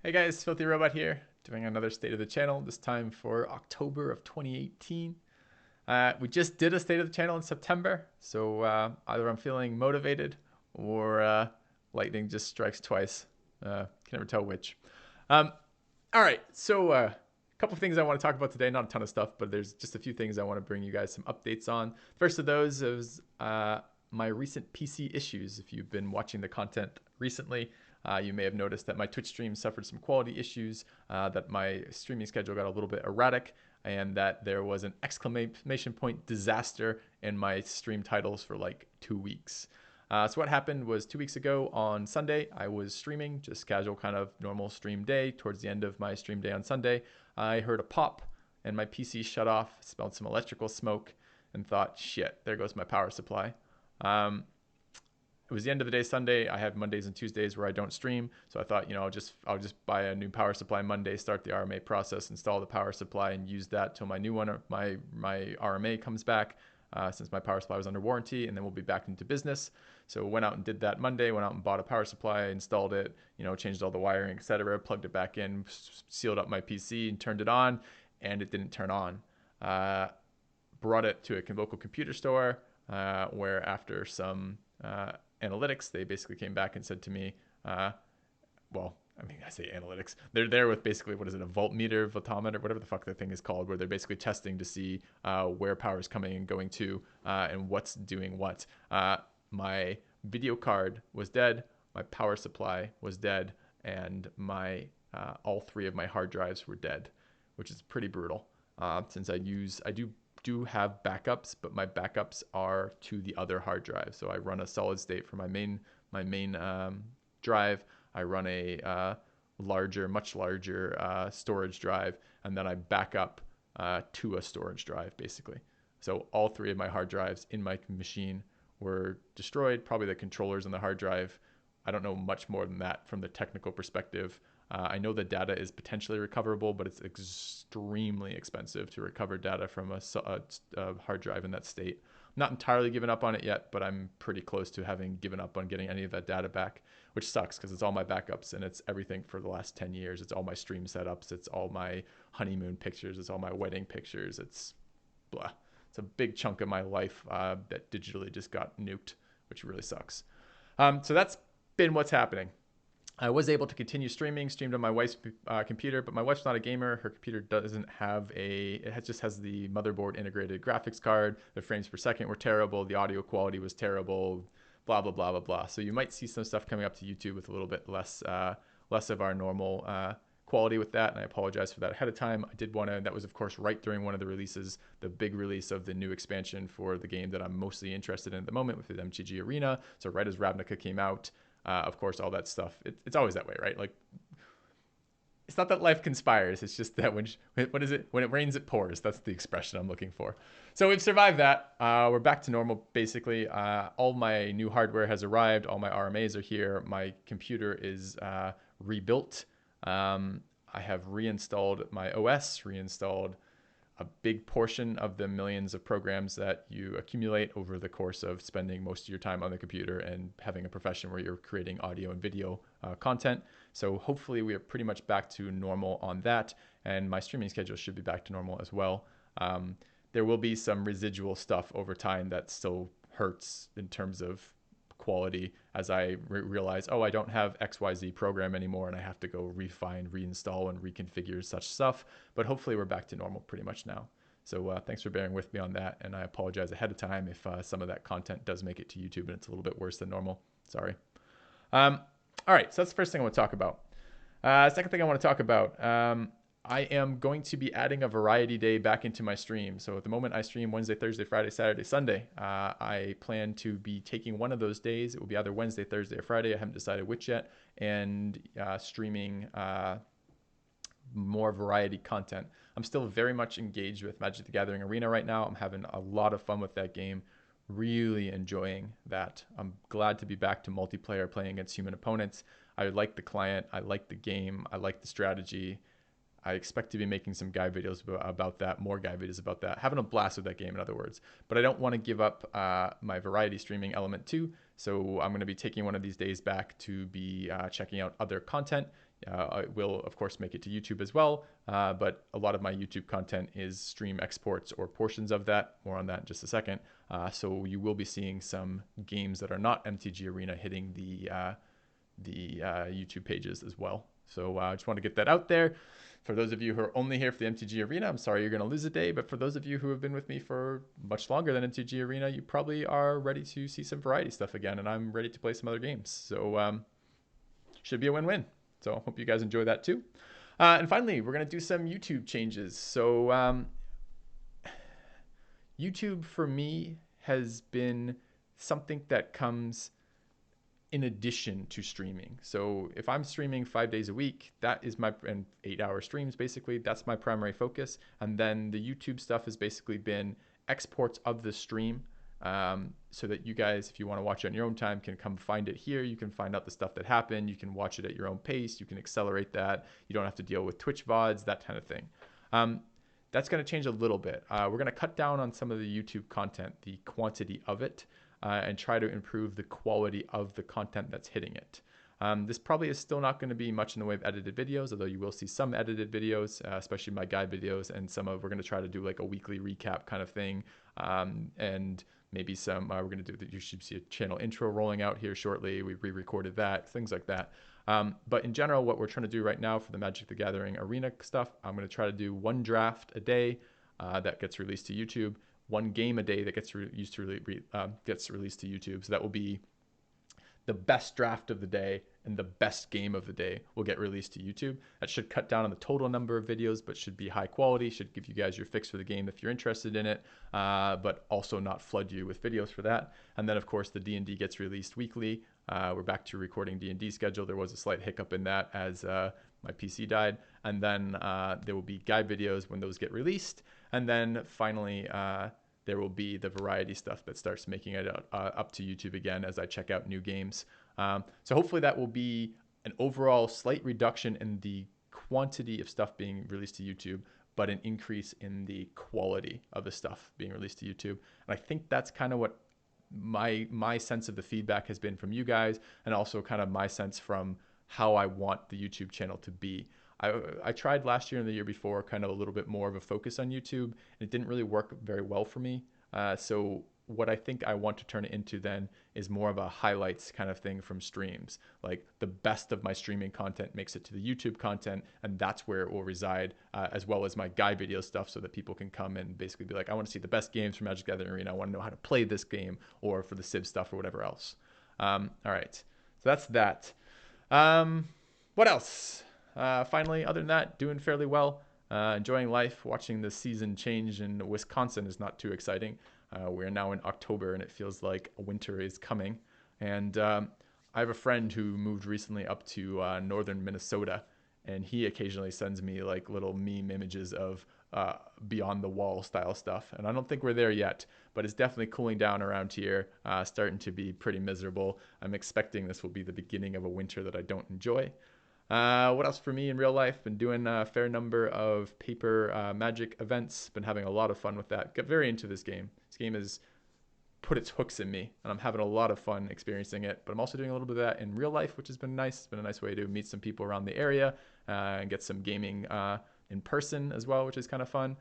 Hey guys, FilthyRobot here, doing another state of the channel, this time for October of 2018. We just did a state of the channel in September, so either I'm feeling motivated or lightning just strikes twice. Can never tell which. Um, all right, so a couple of things I want to talk about today, not a ton of stuff, but there's just a few things I want to bring you guys some updates on. First of those is my recent PC issues. If you've been watching the content recently, you may have noticed that my Twitch stream suffered some quality issues, that my streaming schedule got a little bit erratic, and that there was an exclamation point disaster in my stream titles for like 2 weeks. So what happened was 2 weeks ago on Sunday, I was streaming, just casual kind of normal stream day. Towards the end of my stream day on Sunday, I heard a pop and my PC shut off, smelled some electrical smoke, and thought, shit, there goes my power supply. It was the end of the day Sunday. I have Mondays and Tuesdays where I don't stream, so I thought, I'll just buy a new power supply Monday, start the RMA process, install the power supply, and use that till my new one, my RMA comes back, since my power supply was under warranty, and then we'll be back into business. So went out and did that Monday. Went out and bought a power supply, installed it, changed all the wiring, etc. Plugged it back in, sealed up my PC, and turned it on, and it didn't turn on. Brought it to a local computer store, where after some analytics, they basically came back and said to me, I say analytics. They're there with basically, what is it, a voltmeter, voltometer, whatever the fuck that thing is called, where they're basically testing to see where power is coming and going to, and what's doing what. My video card was dead, my power supply was dead, and my all three of my hard drives were dead, which is pretty brutal. Since I do have backups, but my backups are to the other hard drive. So I run a solid state for my main drive. I run a much larger storage drive, and then I back up to a storage drive basically. So all three of my hard drives in my machine were destroyed. Probably the controllers on the hard drive. I don't know much more than that from the technical perspective. I know the data is potentially recoverable, but it's extremely expensive to recover data from a hard drive in that state. I'm not entirely given up on it yet, but I'm pretty close to having given up on getting any of that data back, which sucks because it's all my backups and it's everything for the last 10 years. It's all my stream setups. It's all my honeymoon pictures. It's all my wedding pictures. It's blah. It's a big chunk of my life that digitally just got nuked, which really sucks. So that's been what's happening. I was able to continue streamed on my wife's computer, but my wife's not a gamer. Her computer doesn't have just has the motherboard integrated graphics card. The frames per second were terrible. The audio quality was terrible, blah, blah, blah, blah, blah. So you might see some stuff coming up to YouTube with a little bit less of our normal quality with that, and I apologize for that ahead of time. I did want to, that was of course right during one of the releases, the big release of the new expansion for the game that I'm mostly interested in at the moment with the MTG Arena. So right as Ravnica came out, of course, all that stuff. It's always that way, right? Like, it's not that life conspires. It's just that when it rains, it pours. That's the expression I'm looking for. So we've survived that. We're back to normal, basically. All my new hardware has arrived. All my RMAs are here. My computer is rebuilt. I have reinstalled my OS, reinstalled a big portion of the millions of programs that you accumulate over the course of spending most of your time on the computer and having a profession where you're creating audio and video content. So hopefully we are pretty much back to normal on that, and my streaming schedule should be back to normal as well. There will be some residual stuff over time that still hurts in terms of quality as I realize, I don't have XYZ program anymore and I have to go refine, reinstall, and reconfigure such stuff. But hopefully we're back to normal pretty much now. So thanks for bearing with me on that. And I apologize ahead of time if some of that content does make it to YouTube and it's a little bit worse than normal. Sorry. All right, so that's the first thing I want to talk about. Second thing I want to talk about, I am going to be adding a variety day back into my stream. So at the moment I stream Wednesday, Thursday, Friday, Saturday, Sunday. I plan to be taking one of those days. It will be either Wednesday, Thursday, or Friday. I haven't decided which yet. And streaming more variety content. I'm still very much engaged with Magic the Gathering Arena right now. I'm having a lot of fun with that game. Really enjoying that. I'm glad to be back to multiplayer playing against human opponents. I like the client. I like the game. I like the strategy. I expect to be making some guide videos about that, more guide videos about that, having a blast with that game, in other words. But I don't want to give up my variety streaming element too. So I'm going to be taking one of these days back to be checking out other content. I will, of course, make it to YouTube as well, but a lot of my YouTube content is stream exports or portions of that. More on that in just a second. So you will be seeing some games that are not MTG Arena hitting the YouTube pages as well. So I just want to get that out there. For those of you who are only here for the MTG Arena, I'm sorry you're going to lose a day. But for those of you who have been with me for much longer than MTG Arena, you probably are ready to see some variety stuff again. And I'm ready to play some other games. So should be a win-win. So I hope you guys enjoy that too. And finally, we're going to do some YouTube changes. So YouTube for me has been something that comes in addition to streaming. So if I'm streaming 5 days a week, that is my, and 8-hour streams basically, that's my primary focus. And then the YouTube stuff has basically been exports of the stream, so that you guys, if you want to watch it on your own time, can come find it here. You can find out the stuff that happened. You can watch it at your own pace. You can accelerate that. You don't have to deal with Twitch VODs, that kind of thing. That's going to change a little bit. We're going to cut down on some of the YouTube content, the quantity of it, and try to improve the quality of the content that's hitting it. This probably is still not going to be much in the way of edited videos, although you will see some edited videos, especially my guide videos, and we're going to try to do like a weekly recap kind of thing, and maybe some, we're going to do, you should see a channel intro rolling out here shortly. We re-recorded that, things like that. But in general, what we're trying to do right now for the Magic the Gathering Arena stuff, I'm going to try to do one draft a day that gets released to YouTube, one game a day that gets released to YouTube. So that will be the best draft of the day and the best game of the day will get released to YouTube. That should cut down on the total number of videos, but should be high quality, should give you guys your fix for the game if you're interested in it, but also not flood you with videos for that. And then, of course, the D&D gets released weekly. We're back to recording D&D schedule. There was a slight hiccup in that as my PC died. And then there will be guide videos when those get released. And then finally, there will be the variety stuff that starts making it up to YouTube again as I check out new games. So hopefully that will be an overall slight reduction in the quantity of stuff being released to YouTube, but an increase in the quality of the stuff being released to YouTube. And I think that's kind of what my sense of the feedback has been from you guys, and also kind of my sense from how I want the YouTube channel to be. I tried last year and the year before kind of a little bit more of a focus on YouTube, and it didn't really work very well for me. So what I think I want to turn it into then is more of a highlights kind of thing from streams. Like the best of my streaming content makes it to the YouTube content, and that's where it will reside, as well as my guide video stuff, so that people can come and basically be like, I want to see the best games from Magic the Gathering Arena. I want to know how to play this game, or for the Civ stuff or whatever else. All right, so that's that. What else? Finally, other than that, doing fairly well. Enjoying life. Watching the season change in Wisconsin is not too exciting. We're now in October and it feels like winter is coming. And I have a friend who moved recently up to northern Minnesota, and he occasionally sends me like little meme images of beyond the wall style stuff. And I don't think we're there yet, but it's definitely cooling down around here, starting to be pretty miserable. I'm expecting this will be the beginning of a winter that I don't enjoy. What else for me in real life? Been doing a fair number of paper Magic events. Been having a lot of fun with that. Got very into this game. This game has put its hooks in me, and I'm having a lot of fun experiencing it. But I'm also doing a little bit of that in real life, which has been nice. It's been a nice way to meet some people around the area and get some gaming in person as well, which is kind of fun.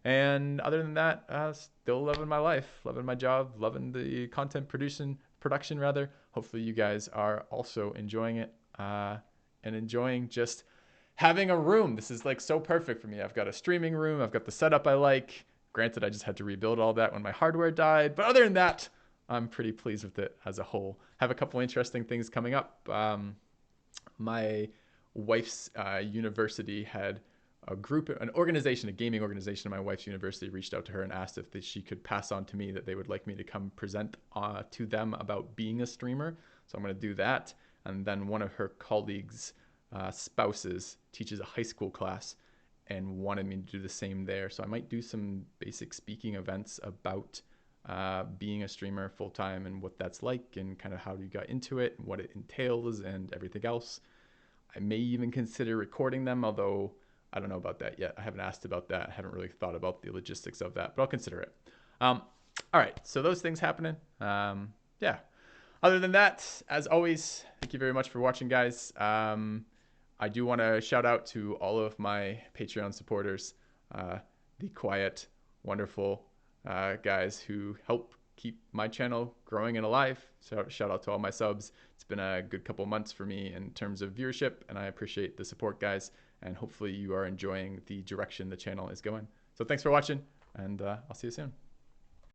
And other than that, still loving my life, loving my job, loving the content production. Hopefully you guys are also enjoying it. And enjoying just having a room. This is like so perfect for me. I've got a streaming room. I've got the setup I like. Granted, I just had to rebuild all that when my hardware died. But other than that, I'm pretty pleased with it as a whole. Have a couple interesting things coming up. My wife's university had a group, an organization, a gaming organization at my wife's university reached out to her and asked if she could pass on to me that they would like me to come present to them about being a streamer. So I'm going to do that. And then one of her colleagues' spouses teaches a high school class and wanted me to do the same there. So I might do some basic speaking events about being a streamer full time and what that's like and kind of how you got into it and what it entails and everything else. I may even consider recording them, although I don't know about that yet. I haven't asked about that. I haven't really thought about the logistics of that, but I'll consider it. All right, so those things happening. Yeah. Other than that, as always, thank you very much for watching, guys. I do want to shout out to all of my Patreon supporters, the quiet, wonderful guys who help keep my channel growing and alive. So shout out to all my subs. It's been a good couple months for me in terms of viewership, and I appreciate the support, guys. And hopefully you are enjoying the direction the channel is going. So thanks for watching, and I'll see you soon.